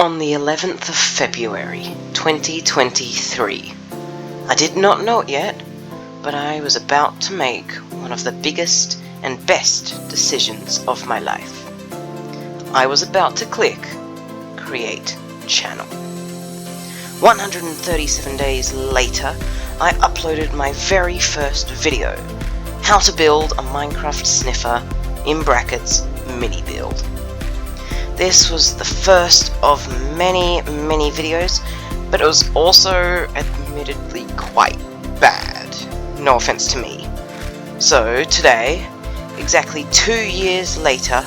On the 11th of February 2023, I did not know it yet, but I was about to make one of the biggest and best decisions of my life. I was about to click Create Channel. 137 days later, I uploaded my very first video, how to build a Minecraft Sniffer, in brackets, mini build. This was the first of many videos, but it was also admittedly quite bad. No offense to me. So today, exactly 2 years later,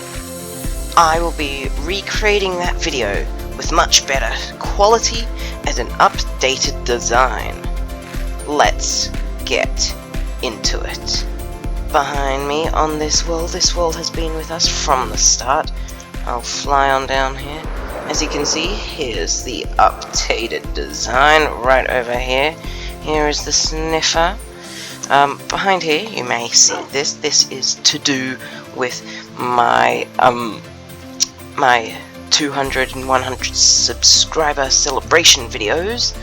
I will be recreating that video with much better quality and an updated design. Let's get into it. Behind me on this world has been with us from the start. I'll fly on down here. As you can see, here's the updated design right over here. Here is the Sniffer. Behind here, you may see this. This is to do with my my 200 and 100 subscriber celebration videos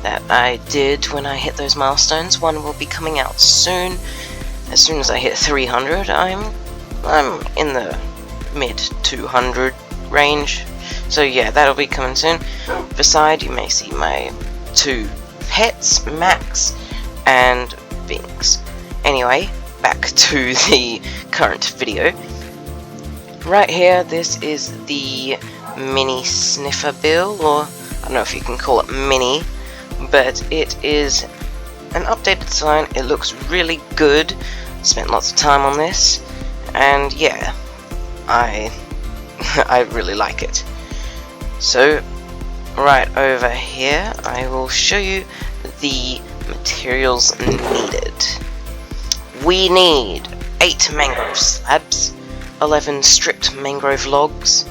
that I did when I hit those milestones. One will be coming out soon. As soon as I hit 300, I'm in the mid 200 range, so yeah, that'll be coming soon. Beside, you may see my two pets, Max and Binks. Anyway, back to the current video. Right here, this is the Mini Sniffer build, or I don't know if you can call it mini, but it is an updated design. It looks really good. Spent lots of time on this, and yeah, I really like it. So right over here, I will show you the materials needed. We need 8 mangrove slabs, 11 stripped mangrove logs,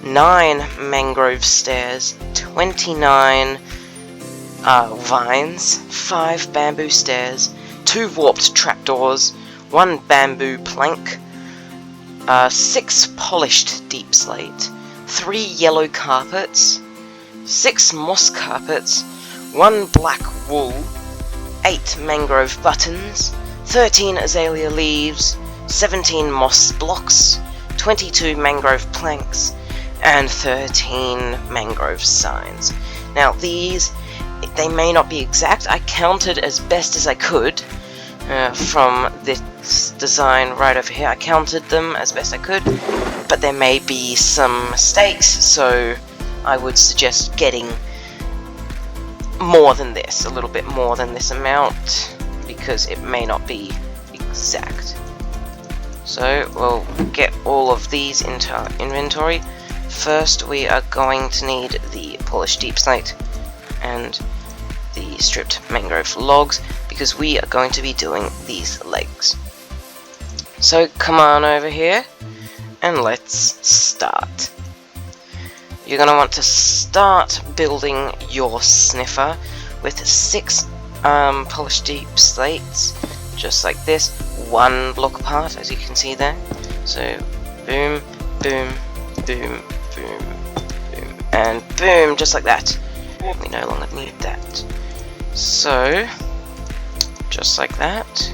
9 mangrove stairs, 29 vines, 5 bamboo stairs, 2 warped trapdoors, 1 bamboo plank, 6 polished deep slate, 3 yellow carpets, 6 moss carpets, 1 black wool, 8 mangrove buttons, 13 azalea leaves, 17 moss blocks, 22 mangrove planks, and 13 mangrove signs. Now these, they may not be exact. I counted as best as I could from this design right over here. I counted them as best I could, but there may be some mistakes, so I would suggest getting more than this, a little bit more than this amount, because it may not be exact. So we'll get all of these into our inventory. First, we are going to need the polished deep slate and the stripped mangrove logs, because we are going to be doing these legs. So come on over here and let's start. You're going to want to start building your Sniffer with 6 polished deep slates, just like this, 1 block apart, as you can see there. So boom, boom, boom, boom, boom, and boom, just like that. We no longer need that. So just like that.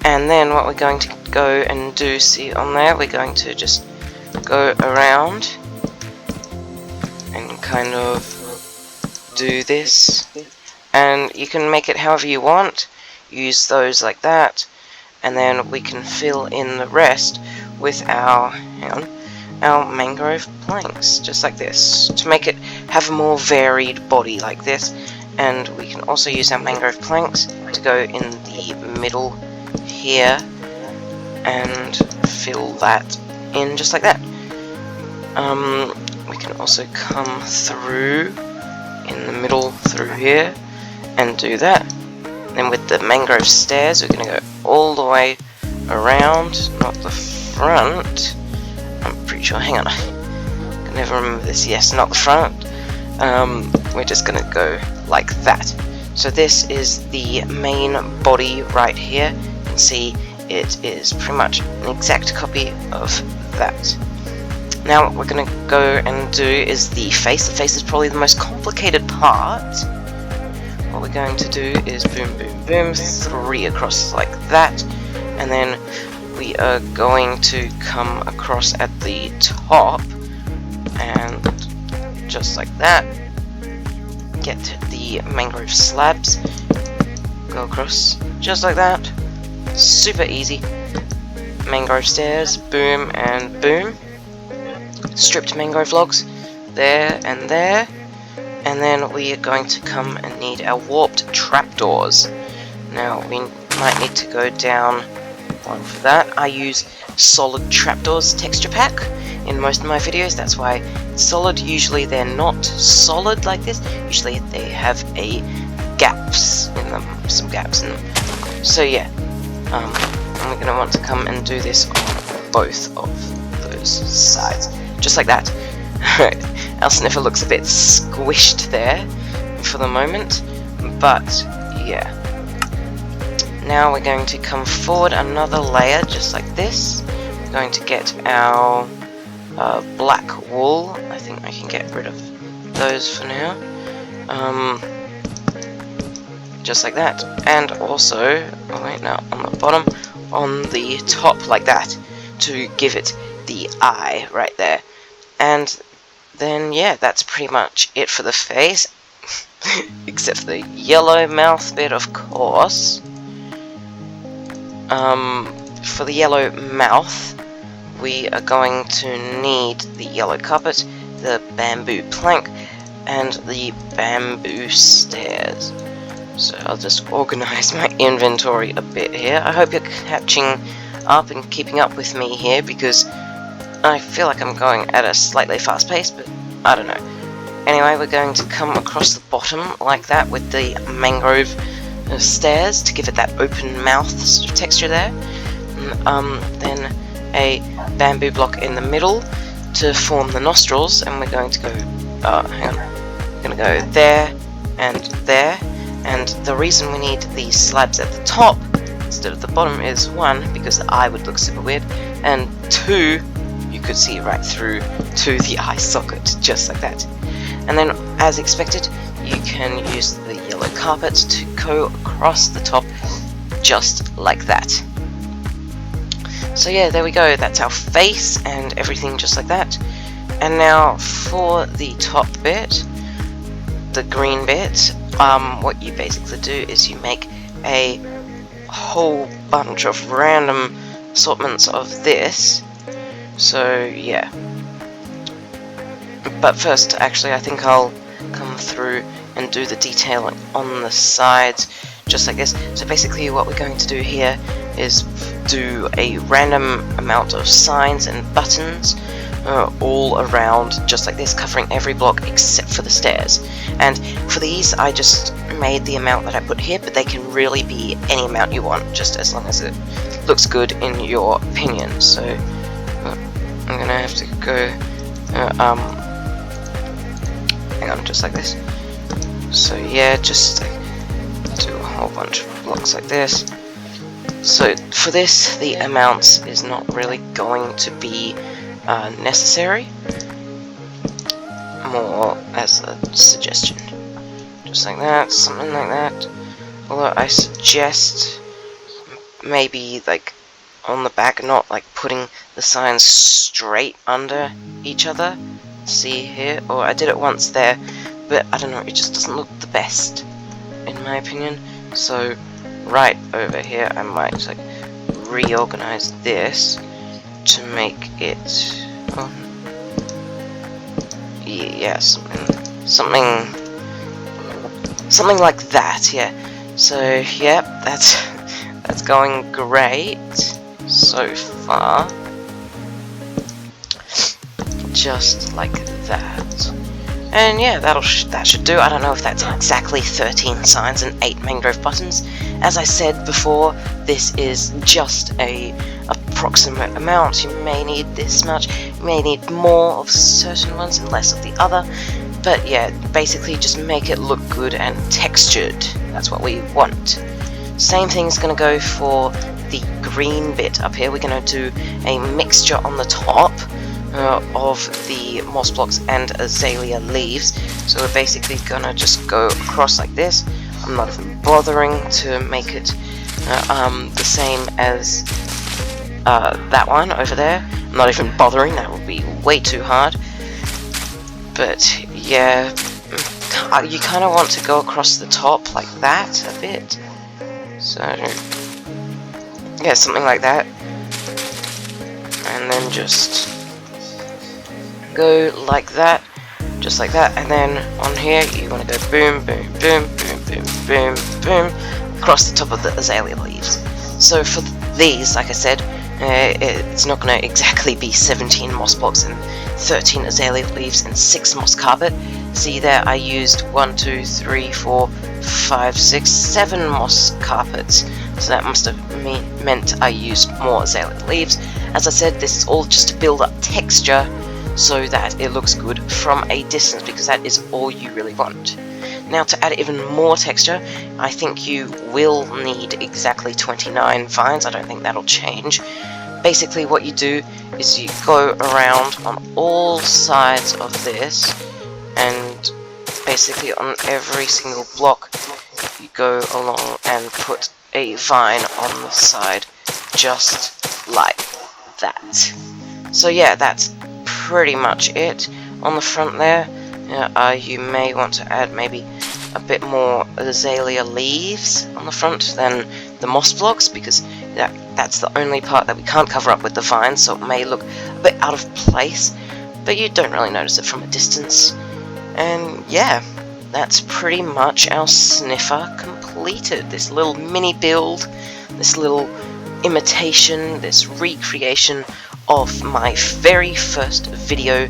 And then what we're going to go and do, see on there, we're going to just go around and kind of do this, and you can make it however you want. Use those like that, and then we can fill in the rest with our mangrove planks, just like this, to make it have a more varied body like this. And we can also use our mangrove planks to go in the middle here and fill that in just like that. We can also come through in the middle through here and do that. Then with the mangrove stairs, we're going to go all the way around, not the front. I'm pretty sure, hang on, I can never remember this. Yes, not the front. We're just going to go like that. So this is the main body right here. You can see it is pretty much an exact copy of that. Now what we're going to go and do is the face. The face is probably the most complicated part. What we're going to do is boom, boom, boom, 3 across like that, and then we are going to come across at the top, and just like that, get the mangrove slabs, go across just like that, super easy. Mangrove stairs, boom and boom. Stripped mangrove logs, there and there. And then we are going to come and need our warped trapdoors. Now we might need to go down one for that. I use solid trapdoors texture pack in most of my videos, that's why it's solid. Usually they're not solid like this, usually they have gaps in them, some gaps in them. So yeah, and we're going to want to come and do this on both of those sides, just like that. Our sniffer looks a bit squished there for the moment, but yeah. Now we're going to come forward another layer just like this. We're going to get our black wool. I think I can get rid of those for now. Just like that. And also, oh wait, no, on the bottom, on the top like that, to give it the eye right there. And then yeah, that's pretty much it for the face, except for the yellow mouth bit, of course. For the yellow mouth, we are going to need the yellow carpet, the bamboo plank, and the bamboo stairs. So I'll just organize my inventory a bit here. I hope you're catching up and keeping up with me here, because I feel like I'm going at a slightly fast pace, but I don't know. Anyway, we're going to come across the bottom like that with the mangrove stairs to give it that open mouth sort of texture there. Then a bamboo block in the middle to form the nostrils, and we're going to go, hang on, we're going to go there and there. And the reason we need these slabs at the top instead of the bottom is, 1, because the eye would look super weird, and 2, you could see right through to the eye socket, just like that. And then, as expected, you can use the yellow carpet to go across the top, just like that. So yeah, there we go, that's our face and everything just like that. And now for the top bit, the green bit, what you basically do is you make a whole bunch of random assortments of this. So yeah, but first actually I think I'll come through and do the detailing on the sides just like this. So basically what we're going to do here is do a random amount of signs and buttons all around just like this, covering every block except for the stairs. And for these I just made the amount that I put here, but they can really be any amount you want, just as long as it looks good in your opinion. So I'm gonna have to go hang on, just like this. So yeah, just do a whole bunch of blocks like this. So for this, the amounts is not really going to be necessary, more as a suggestion, just like that, something like that. Although I suggest maybe like on the back, not like putting the signs straight under each other. See here, or I did it once there, but I don't know, it just doesn't look the best in my opinion. So right over here I might like reorganize this to make it yeah, something like that. Yeah, so yeah, that's going great so far, just like that. And yeah, that should do. I don't know if that's exactly 13 signs and 8 mangrove buttons. As I said before, this is just a approximate amount. You may need this much, you may need more of certain ones and less of the other. But yeah, basically just make it look good and textured. That's what we want. Same thing is going to go for the green bit up here. We're going to do a mixture on the top of the moss blocks and azalea leaves. So we're basically gonna just go across like this. I'm not even bothering to make it the same as that one over there. I'm not even bothering, that would be way too hard. But yeah, you kind of want to go across the top like that a bit. So yeah, something like that. And then just go like that, just like that. And then on here you want to go boom, boom, boom, boom, boom, boom, boom, across the top of the azalea leaves. So for these, like I said, it's not going to exactly be 17 moss blocks and 13 azalea leaves and 6 moss carpet. See there, I used 1, 2, 3, 4, 5, 6, 7 moss carpets. So that must have meant I used more azalea leaves. As I said, this is all just to build up texture so that it looks good from a distance, because that is all you really want. Now, to add even more texture, I think you will need exactly 29 vines. I don't think that'll change. Basically what you do is you go around on all sides of this, and basically on every single block you go along and put a vine on the side, just like that. So yeah, that's pretty much it. On the front there, you may want to add maybe a bit more azalea leaves on the front than the moss blocks, because that's the only part that we can't cover up with the vines, so it may look a bit out of place, but you don't really notice it from a distance. And yeah, that's pretty much our sniffer completed. This little mini build, this little imitation, this recreation of my very first video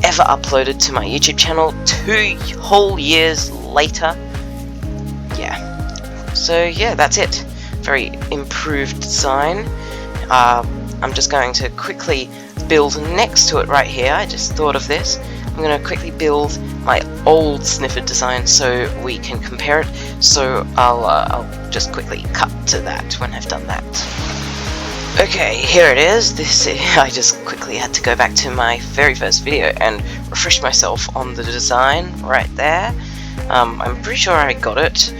ever uploaded to my YouTube channel 2 whole years later. Yeah, so yeah, that's it. Very improved design. I'm just going to quickly build next to it right here. I just thought of this. I'm going to quickly build my old sniffer design so we can compare it. So I'll just quickly cut to that when I've done that. Okay, here it is. I just quickly had to go back to my very first video and refresh myself on the design right there. I'm pretty sure I got it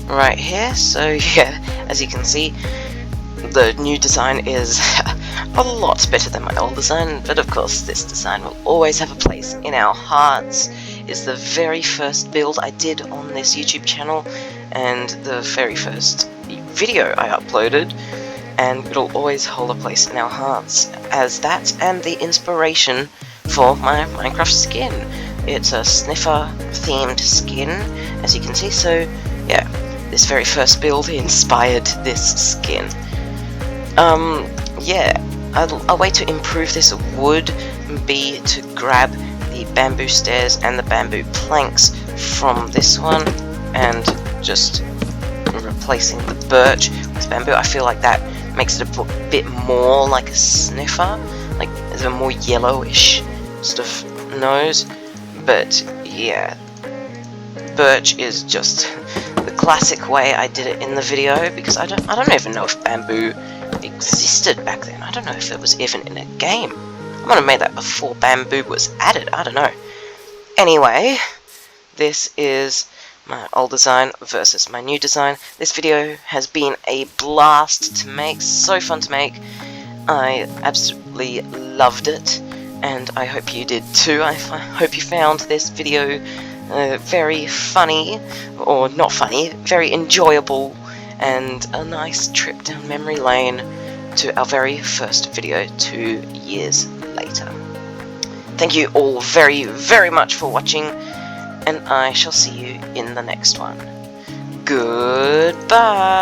right here. So yeah, as you can see, the new design is a lot better than my old design, but of course this design will always have a place in our hearts. It's the very first build I did on this YouTube channel, and the very first video I uploaded, and it'll always hold a place in our hearts as that and the inspiration for my Minecraft skin. It's a sniffer themed skin, as you can see, so yeah, this very first build inspired this skin. Yeah, a way to improve this would be to grab the bamboo stairs and the bamboo planks from this one and just replacing the birch with bamboo. I feel like that makes it a bit more like a sniffer, like there's a more yellowish sort of nose. But yeah, birch is just the classic way I did it in the video, because I don't even know if bamboo existed back then. I don't know if it was even in a game. I might have made that before bamboo was added, I don't know. Anyway, this is my old design versus my new design. This video has been a blast to make, so fun to make. I absolutely loved it, and I hope you did too. I hope you found this video very funny, or not funny, very enjoyable, and a nice trip down memory lane to our very first video 2 years later. Thank you all very, very much for watching, and I shall see you in the next one. Goodbye!